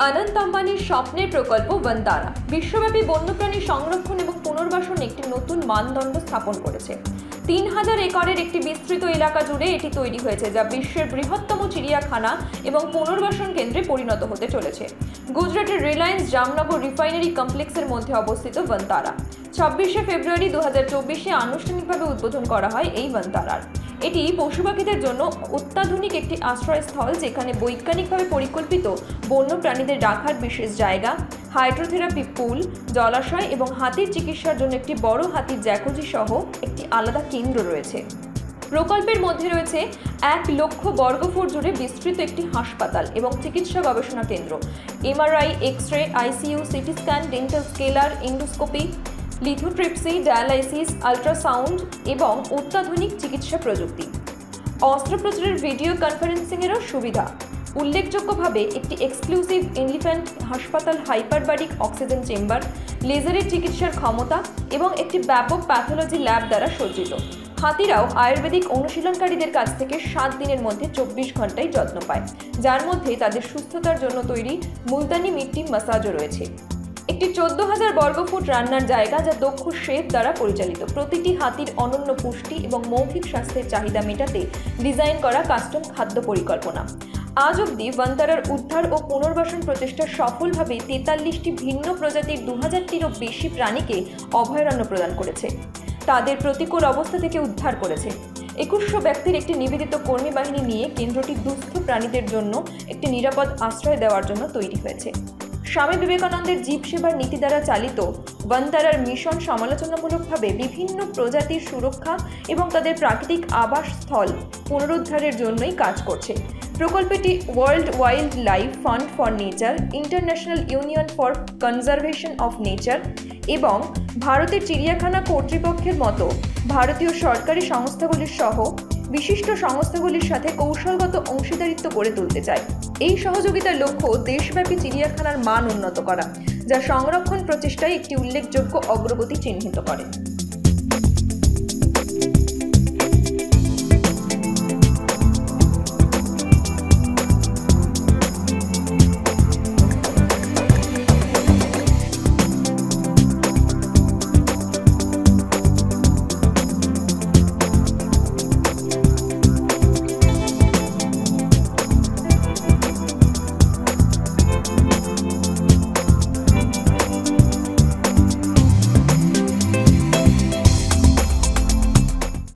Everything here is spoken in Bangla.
অনন্ত আম্বানির স্বপ্নের প্রকল্প বনতারা বিশ্বব্যাপী বন্যপ্রাণী সংরক্ষণ এবং পুনর্বাসনে একটি নতুন মানদণ্ড স্থাপন করেছে। 3000 একরের একটি বিস্তৃত এলাকা জুড়ে এটি তৈরি হয়েছে, যা বিশ্বের বৃহত্তম চিড়িয়াখানা এবং পুনর্বাসন কেন্দ্রে পরিণত হতে চলেছে। গুজরাটের রিলায়েন্স জামনগর রিফাইনারি কমপ্লেক্সের মধ্যে অবস্থিত বনতারা 26শে ফেব্রুয়ারি 2024-এ আনুষ্ঠানিকভাবে উদ্বোধন করা হয়। এই বনতারার এটি পশু পাখিদের জন্য অত্যাধুনিক একটি আশ্রয়স্থল, যেখানে বৈজ্ঞানিকভাবে পরিকল্পিত বন্য প্রাণীদের রাখার বিশেষ জায়গা, হাইড্রোথেরাপি পুল, জলাশয় এবং হাতির চিকিৎসার জন্য একটি বড় হাতির জ্যাকুজি সহ একটি আলাদা কেন্দ্র রয়েছে। প্রকল্পের মধ্যে রয়েছে 1 লক্ষ বর্গফুট জুড়ে বিস্তৃত একটি হাসপাতাল এবং চিকিৎসা গবেষণা কেন্দ্র, MRI, x-ray, ICU, CT scan, dental scaler, endoscopy, lithotripsy, dialysis, ultrasound এবং অত্যাধুনিক চিকিৎসা প্রযুক্তি। অস্ত্রোপচারের ভিডিও কনফারেন্সিংয়েরও সুবিধা। উল্লেখযোগ্যভাবে একটি এক্সক্লুসিভ এলিফ্যান্ট হাসপাতাল, হাইপারবারিক অক্সিজেন চেম্বার, লেজারের চিকিৎসার ক্ষমতা এবং একটি ব্যাপক প্যাথোলজি ল্যাব দ্বারা সজ্জিত। হাতিরাও আয়ুর্বেদিক অনুশীলনকারীদের কাছ থেকে 7 দিনের মধ্যে 24 ঘন্টায় যত্ন পায়, যার মধ্যে তাদের সুস্থতার জন্য তৈরি মুলতানি মিট্টি মাসাজও রয়েছে। একটি 14,000 বর্গফুট রান্নার জায়গা, যা দক্ষ শেফ দ্বারা পরিচালিত। প্রতিটি হাতির অনন্য পুষ্টি এবং মৌখিক স্বাস্থ্যের চাহিদা মেটাতে ডিজাইন করা কাস্টম খাদ্য পরিকল্পনা। আজ অবধি বনতারার উদ্ধার ও পুনর্বাসন প্রচেষ্টা সফলভাবে 43টি ভিন্ন প্রজাতির 2000টিরও বেশি প্রাণীকে অভয়ারণ্য প্রদান করেছে, তাদের প্রতিকূল অবস্থা থেকে উদ্ধার করেছে। 2100 ব্যক্তির একটি নিবেদিত কর্মী বাহিনী নিয়ে কেন্দ্রটি দুস্থ প্রাণীদের জন্য একটি নিরাপদ আশ্রয় দেওয়ার জন্য তৈরি হয়েছে। স্বামী বিবেকানন্দের জীব সেবার নীতি দ্বারা চালিত বনতারার মিশন সমালোচনামূলকভাবে বিভিন্ন প্রজাতির সুরক্ষা এবং তাদের প্রাকৃতিক আবাসস্থল পুনরুদ্ধারের জন্যই কাজ করছে। প্রকল্পটি world wild life fund for nature, international union for conservation of nature এবং ভারতের চিড়িয়াখানা কর্তৃপক্ষের মতো ভারতীয় সরকারি সংস্থাগুলির সহ বিশিষ্ট সংস্থাগুলির সাথে কৌশলগত অংশীদারিত্ব গড়ে তুলতে চায়। এই সহযোগিতার লক্ষ্য দেশব্যাপী চিড়িয়াখানার মান উন্নত করা, যা সংরক্ষণ প্রচেষ্টায় একটি উল্লেখযোগ্য অগ্রগতি চিহ্নিত করে।